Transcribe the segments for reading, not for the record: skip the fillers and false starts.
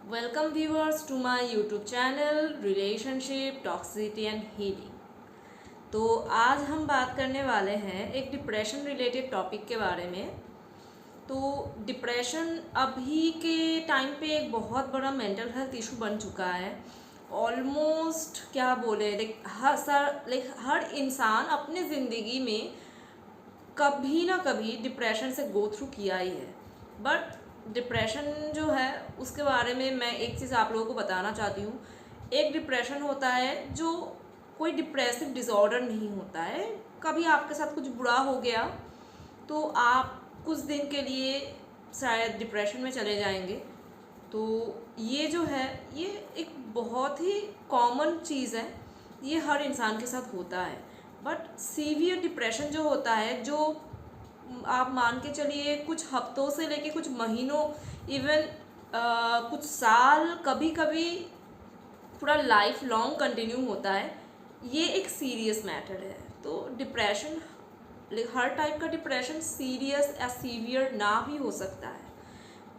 Welcome viewers to my YouTube channel Relationship, Toxicity and Healing। तो आज हम बात करने वाले हैं एक डिप्रेशन रिलेटेड टॉपिक के बारे में। तो डिप्रेशन अभी के टाइम पे एक बहुत बड़ा मेंटल हेल्थ इशू बन चुका है। ऑलमोस्ट क्या बोले हर इंसान अपने ज़िंदगी में कभी ना कभी डिप्रेशन से गो थ्रू किया ही है। बट डिप्रेशन जो है उसके बारे में मैं एक चीज़ आप लोगों को बताना चाहती हूँ। एक डिप्रेशन होता है जो कोई डिप्रेसिव डिसऑर्डर नहीं होता है। कभी आपके साथ कुछ बुरा हो गया तो आप कुछ दिन के लिए शायद डिप्रेशन में चले जाएंगे। तो ये जो है ये एक बहुत ही कॉमन चीज़ है, ये हर इंसान के साथ होता है। बट सीवियर डिप्रेशन जो होता है, जो आप मान के चलिए कुछ हफ्तों से लेके कुछ महीनों, इवन कुछ साल, कभी कभी पूरा लाइफ लॉन्ग कंटिन्यू होता है, ये एक सीरियस मैटर है। तो डिप्रेशन, हर टाइप का डिप्रेशन सीरियस या सीवियर ना भी हो सकता है।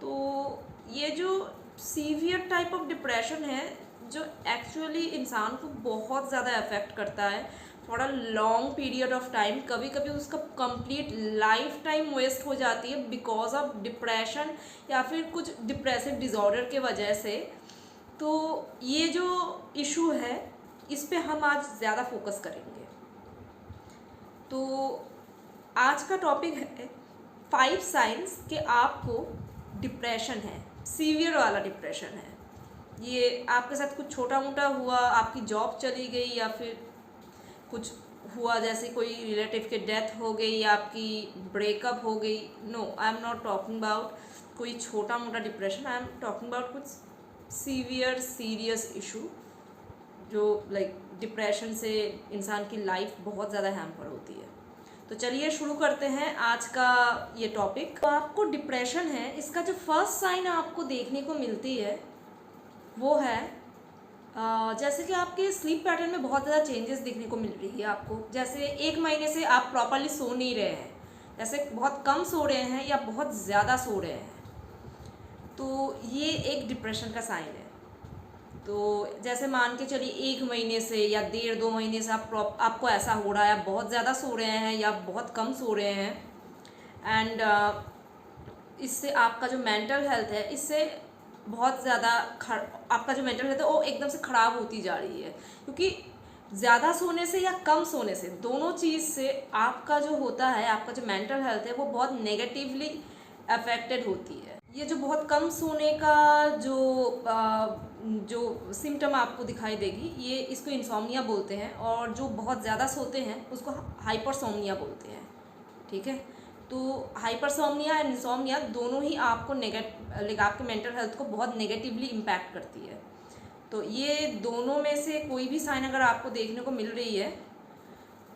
तो ये जो सीवियर टाइप ऑफ डिप्रेशन है जो एक्चुअली इंसान को बहुत ज़्यादा अफेक्ट करता है for a long period of time, कभी कभी उसका कंप्लीट लाइफ टाइम वेस्ट हो जाती है बिकॉज ऑफ डिप्रेशन या फिर कुछ डिप्रेसिव डिसऑर्डर के वजह से। तो ये जो इशू है इस पे हम आज ज़्यादा फोकस करेंगे। तो आज का टॉपिक है 5 साइंस कि आपको डिप्रेशन है, सीवियर वाला डिप्रेशन है। ये आपके साथ कुछ छोटा मोटा हुआ, आपकी जॉब चली गई या फिर कुछ हुआ, जैसे कोई रिलेटिव के डेथ हो गई या आपकी ब्रेकअप हो गई। No, I am not talking about कोई छोटा मोटा depression, I am talking about कुछ सीवियर सीरियस इशू जो डिप्रेशन से इंसान की लाइफ बहुत ज़्यादा हैम्पर होती है। तो चलिए शुरू करते हैं आज का ये टॉपिक। तो आपको डिप्रेशन है, इसका जो फर्स्ट साइन आपको देखने को मिलती है वो है जैसे कि आपके स्लीप पैटर्न में बहुत ज़्यादा चेंजेस देखने को मिल रही है आपको। जैसे 1 महीने से आप प्रॉपरली सो नहीं रहे हैं, जैसे बहुत कम सो रहे हैं या बहुत ज़्यादा सो रहे हैं, तो ये एक डिप्रेशन का साइन है। तो जैसे मान के चलिए 1 महीने से या 1.5-2 महीने से आपको ऐसा हो रहा है, आप बहुत ज़्यादा सो रहे हैं या बहुत कम सो रहे हैं, एंड इससे आपका जो मेंटल हेल्थ है, इससे बहुत ज़्यादा आपका जो मेंटल हेल्थ है वो एकदम से ख़राब होती जा रही है। क्योंकि ज़्यादा सोने से या कम सोने से, दोनों चीज़ से आपका जो होता है, आपका जो मेंटल हेल्थ है वो बहुत नेगेटिवली अफेक्टेड होती है। ये जो बहुत कम सोने का जो सिम्टम आपको दिखाई देगी, ये इसको इंसोम्निया बोलते हैं, और जो बहुत ज़्यादा सोते हैं उसको हाइपरसोम्निया बोलते हैं। ठीक है, तो हाइपरसोम्निया एंड इंसोम्निया दोनों ही आपको आपके मेंटल हेल्थ को बहुत नेगेटिवली इम्पैक्ट करती है। तो ये दोनों में से कोई भी साइन अगर आपको देखने को मिल रही है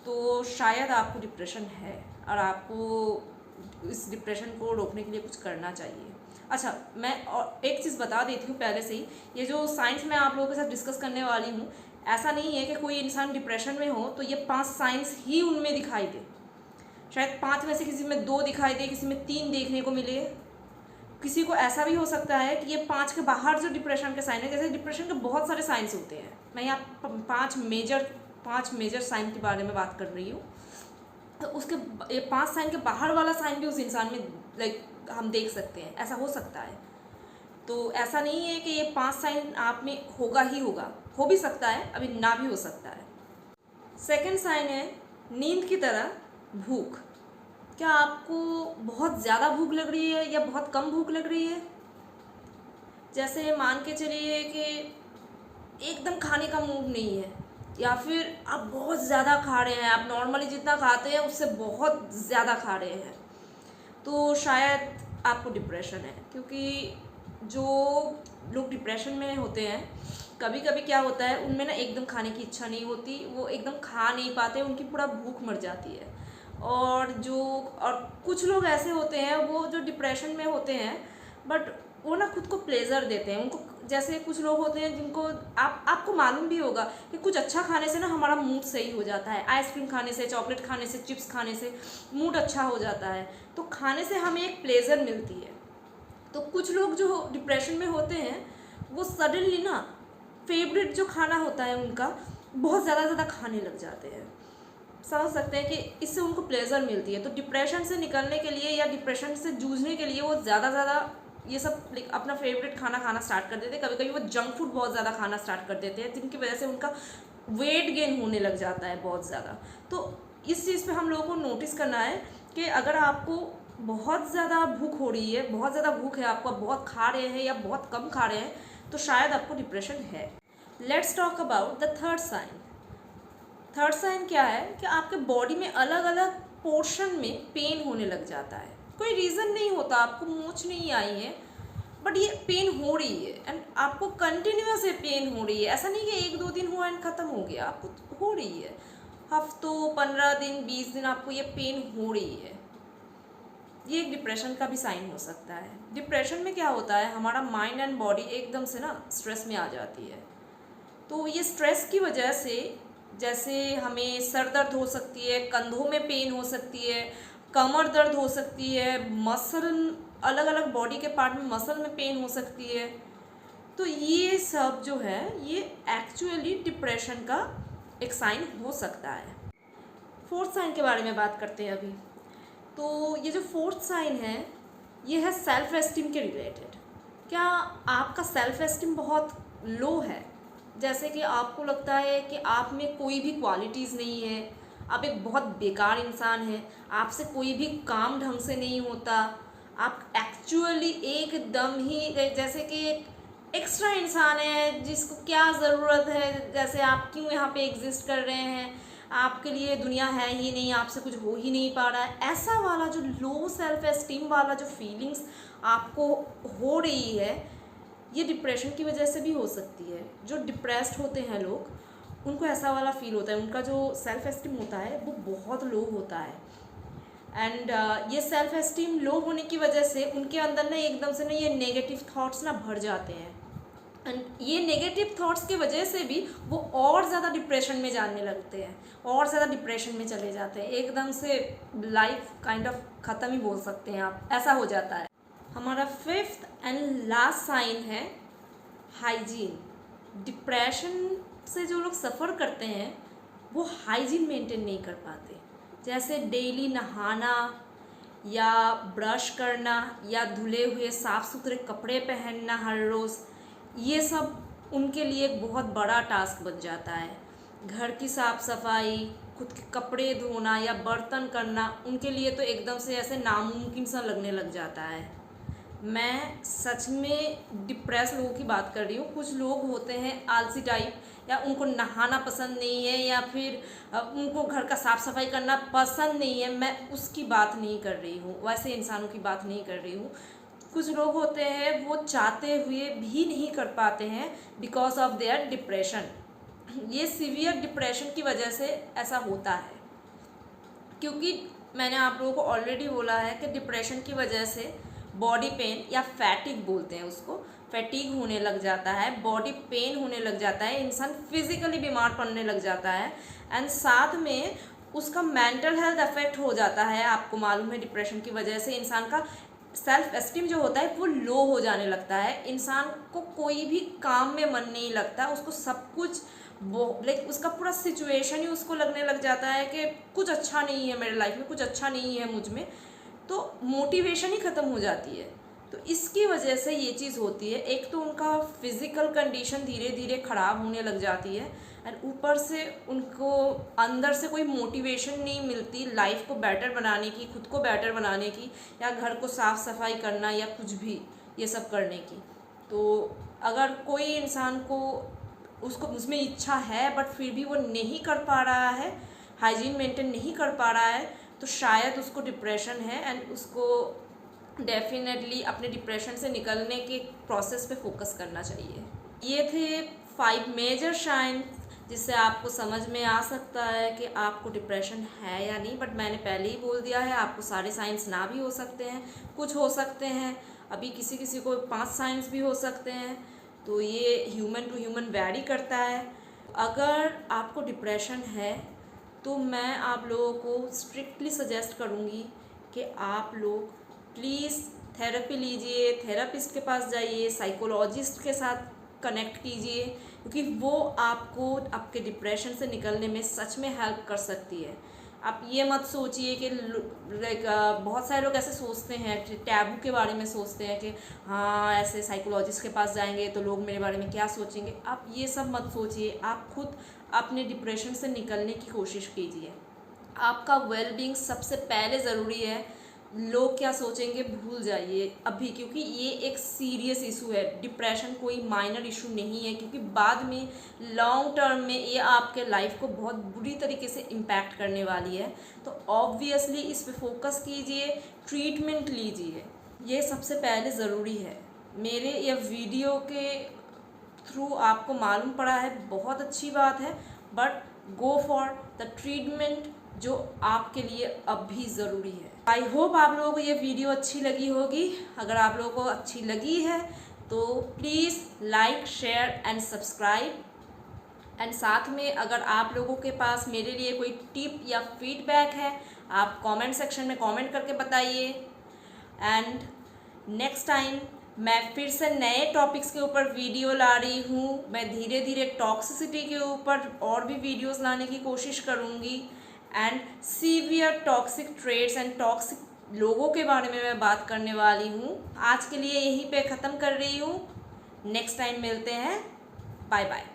तो शायद आपको डिप्रेशन है और आपको इस डिप्रेशन को रोकने के लिए कुछ करना चाहिए। अच्छा, मैं और एक चीज़ बता देती हूँ पहले से ही, ये जो साइंस मैं आप लोगों के साथ डिस्कस करने वाली हूँ, ऐसा नहीं है कि कोई इंसान डिप्रेशन में हो तो ये 5 साइंस ही उनमें दिखाई दे। शायद 5 में से किसी में 2 दिखाई दे, किसी में 3 देखने को मिले। किसी को ऐसा भी हो सकता है कि ये 5 के बाहर जो डिप्रेशन के साइन है, जैसे डिप्रेशन के बहुत सारे साइंस होते हैं, मैं यहाँ 5 मेजर साइन के बारे में बात कर रही हूँ। तो उसके ये 5 साइन के बाहर वाला साइन भी उस इंसान में हम देख सकते हैं, ऐसा हो सकता है। तो ऐसा नहीं है कि ये 5 साइन आप में होगा ही होगा, हो भी सकता है, अभी ना भी हो सकता है। सेकेंड साइन है नींद की तरह भूख। क्या आपको बहुत ज़्यादा भूख लग रही है या बहुत कम भूख लग रही है? जैसे मान के चलिए कि एकदम खाने का मूड नहीं है, या फिर आप बहुत ज़्यादा खा रहे हैं, आप नॉर्मली जितना खाते हैं उससे बहुत ज़्यादा खा रहे हैं, तो शायद आपको डिप्रेशन है। क्योंकि जो लोग डिप्रेशन में होते हैं, कभी कभी क्या होता है उनमें ना एकदम खाने की इच्छा नहीं होती, वो एकदम खा नहीं पाते, उनकी पूरा भूख मर जाती है। और कुछ लोग ऐसे होते हैं वो जो डिप्रेशन में होते हैं, बट वो ना खुद को प्लेजर देते हैं। उनको, जैसे कुछ लोग होते हैं जिनको आपको मालूम भी होगा कि कुछ अच्छा खाने से ना हमारा मूड सही हो जाता है, आइसक्रीम खाने से, चॉकलेट खाने से, चिप्स खाने से मूड अच्छा हो जाता है। तो खाने से हमें एक प्लेजर मिलती है। तो कुछ लोग जो डिप्रेशन में होते हैं वो सडनली ना फेवरेट जो खाना होता है उनका बहुत ज़्यादा खाने लग जाते हैं। समझ सकते हैं कि इससे उनको प्लेजर मिलती है। तो डिप्रेशन से निकलने के लिए या डिप्रेशन से जूझने के लिए वो ज़्यादा ये सब अपना फेवरेट खाना खाना स्टार्ट कर देते हैं। कभी कभी वो जंक फूड बहुत ज़्यादा खाना स्टार्ट कर देते हैं, जिनकी वजह से उनका वेट गेन होने लग जाता है बहुत ज़्यादा। तो इस चीज़ पे हम लोगों को नोटिस करना है कि अगर आपको बहुत ज़्यादा भूख हो रही है, बहुत ज़्यादा भूख है आपको, बहुत खा रहे हैं या बहुत कम खा रहे हैं, तो शायद आपको डिप्रेशन है। Let's talk about the third sign. Third sign क्या है कि आपके बॉडी में अलग अलग पोर्शन में पेन होने लग जाता है। कोई रीज़न नहीं होता, आपको मोच नहीं आई है, बट ये पेन हो रही है एंड आपको कंटिन्यूस ये पेन हो रही है। ऐसा नहीं कि 1-2 दिन हुआ एंड ख़त्म हो गया, आपको हो रही है हफ्तों, 15 दिन, 20 दिन आपको ये पेन हो रही है। ये एक डिप्रेशन का भी साइन हो सकता है। डिप्रेशन में क्या होता है, हमारा माइंड एंड बॉडी एकदम से ना स्ट्रेस में आ जाती है। तो ये स्ट्रेस की वजह से जैसे हमें सर दर्द हो सकती है, कंधों में पेन हो सकती है, कमर दर्द हो सकती है, मसल अलग अलग बॉडी के पार्ट में मसल में पेन हो सकती है। तो ये सब जो है ये एक्चुअली डिप्रेशन का एक साइन हो सकता है। फोर्थ साइन के बारे में बात करते हैं अभी। तो ये जो फोर्थ साइन है ये है सेल्फ एस्टीम के रिलेटेड। क्या आपका सेल्फ एस्टीम बहुत लो है, जैसे कि आपको लगता है कि आप में कोई भी क्वालिटीज़ नहीं है, आप एक बहुत बेकार इंसान हैं, आपसे कोई भी काम ढंग से नहीं होता, आप एक्चुअली एकदम ही जैसे कि एक एक्स्ट्रा इंसान है जिसको क्या ज़रूरत है, जैसे आप क्यों यहाँ पे एग्जिस्ट कर रहे हैं, आपके लिए दुनिया है ही नहीं, आपसे कुछ हो ही नहीं पा रहा है। ऐसा वाला जो लो सेल्फ एस्टीम वाला जो फीलिंग्स आपको हो रही है, ये डिप्रेशन की वजह से भी हो सकती है। जो डिप्रेस्ड होते हैं लोग, उनको ऐसा वाला फील होता है, उनका जो सेल्फ एस्टीम होता है वो बहुत लो होता है। एंड ये सेल्फ एस्टीम लो होने की वजह से उनके अंदर ना एकदम से ना ये नेगेटिव थॉट्स ना भर जाते हैं। एंड ये नेगेटिव थॉट्स की वजह से भी वो और ज़्यादा डिप्रेशन में जाने लगते हैं, और ज़्यादा डिप्रेशन में चले जाते हैं, एकदम से लाइफ काइंड ऑफ ख़त्म ही बोल सकते हैं आप, ऐसा हो जाता है। हमारा फिफ्थ एंड लास्ट साइन है हाइजीन। डिप्रेशन से जो लोग सफ़र करते हैं वो हाइजीन मेंटेन नहीं कर पाते, जैसे डेली नहाना या ब्रश करना या धुले हुए साफ़ सुथरे कपड़े पहनना हर रोज़, ये सब उनके लिए एक बहुत बड़ा टास्क बन जाता है। घर की साफ़ सफाई, खुद के कपड़े धोना या बर्तन करना उनके लिए तो एकदम से ऐसे नामुमकिन सा लगने लग जाता है। मैं सच में डिप्रेस लोगों की बात कर रही हूँ। कुछ लोग होते हैं आलसी टाइप, या उनको नहाना पसंद नहीं है या फिर उनको घर का साफ़ सफाई करना पसंद नहीं है, मैं उसकी बात नहीं कर रही हूँ, वैसे इंसानों की बात नहीं कर रही हूँ। कुछ लोग होते हैं वो चाहते हुए भी नहीं कर पाते हैं बिकॉज ऑफ देयर डिप्रेशन। ये सीवियर डिप्रेशन की वजह से ऐसा होता है, क्योंकि मैंने आप लोगों को ऑलरेडी बोला है कि डिप्रेशन की वजह से बॉडी पेन या फैटिग बोलते हैं उसको, फैटिग होने लग जाता है, बॉडी पेन होने लग जाता है, इंसान फिजिकली बीमार पड़ने लग जाता है, एंड साथ में उसका मेंटल हेल्थ अफेक्ट हो जाता है। आपको मालूम है डिप्रेशन की वजह से इंसान का सेल्फ एस्टीम जो होता है वो लो हो जाने लगता है, इंसान को कोई भी काम में मन नहीं लगता, उसको सब कुछ वो उसका पूरा सिचुएशन ही उसको लगने लग जाता है कि कुछ अच्छा नहीं है मेरे लाइफ में, कुछ अच्छा नहीं है मुझ में, तो मोटिवेशन ही ख़त्म हो जाती है। तो इसकी वजह से ये चीज़ होती है, एक तो उनका फिज़िकल कंडीशन धीरे धीरे ख़राब होने लग जाती है, एंड ऊपर से उनको अंदर से कोई मोटिवेशन नहीं मिलती लाइफ को बेटर बनाने की, खुद को बेटर बनाने की, या घर को साफ़ सफाई करना या कुछ भी ये सब करने की। तो अगर कोई इंसान को उसको उसमें इच्छा है बट फिर भी वो नहीं कर पा रहा है, हाइजीन मेंटेन नहीं कर पा रहा है, तो शायद उसको डिप्रेशन है, एंड उसको डेफिनेटली अपने डिप्रेशन से निकलने के प्रोसेस पे फोकस करना चाहिए। ये थे 5 मेजर साइन जिससे आपको समझ में आ सकता है कि आपको डिप्रेशन है या नहीं। बट मैंने पहले ही बोल दिया है, आपको सारे साइंस ना भी हो सकते हैं, कुछ हो सकते हैं, अभी किसी किसी को 5 साइंस भी हो सकते हैं। तो ये ह्यूमन टू ह्यूमन वैरी करता है। अगर आपको डिप्रेशन है तो मैं आप लोगों को स्ट्रिक्टली सजेस्ट करूँगी कि आप लोग प्लीज़ थेरेपी लीजिए, थेरेपिस्ट के पास जाइए, साइकोलॉजिस्ट के साथ कनेक्ट कीजिए, क्योंकि वो आपको आपके डिप्रेशन से निकलने में सच में हेल्प कर सकती है। आप ये मत सोचिए कि लाइक बहुत सारे लोग ऐसे सोचते हैं, टैबू के बारे में सोचते हैं कि हाँ ऐसे साइकोलॉजिस्ट के पास जाएंगे तो लोग मेरे बारे में क्या सोचेंगे। आप ये सब मत सोचिए, आप खुद अपने डिप्रेशन से निकलने की कोशिश कीजिए। आपका वेलबींग सबसे पहले ज़रूरी है। लोग क्या सोचेंगे भूल जाइए अभी, क्योंकि ये एक सीरियस इशू है। डिप्रेशन कोई माइनर इशू नहीं है, क्योंकि बाद में लॉन्ग टर्म में ये आपके लाइफ को बहुत बुरी तरीके से इम्पैक्ट करने वाली है। तो ऑब्वियसली इस पे फोकस कीजिए, ट्रीटमेंट लीजिए, ये सबसे पहले ज़रूरी है। मेरे ये वीडियो के थ्रू आपको मालूम पड़ा है, बहुत अच्छी बात है, but go for the treatment जो आपके लिए अब भी ज़रूरी है। आई होप आप लोगों को ये वीडियो अच्छी लगी होगी। अगर आप लोगों को अच्छी लगी है तो please like, share and subscribe. And साथ में अगर आप लोगों के पास मेरे लिए कोई टिप या फीडबैक है, आप कमेंट सेक्शन में कमेंट करके बताइए। एंड नेक्स्ट टाइम मैं फिर से नए टॉपिक्स के ऊपर वीडियो ला रही हूँ। मैं धीरे धीरे टॉक्सिसिटी के ऊपर और भी वीडियोस लाने की कोशिश करूँगी। And severe toxic traits and toxic लोगों के बारे में मैं बात करने वाली हूँ। आज के लिए यहीं पे ख़त्म कर रही हूँ। नेक्स्ट टाइम मिलते हैं। Bye bye.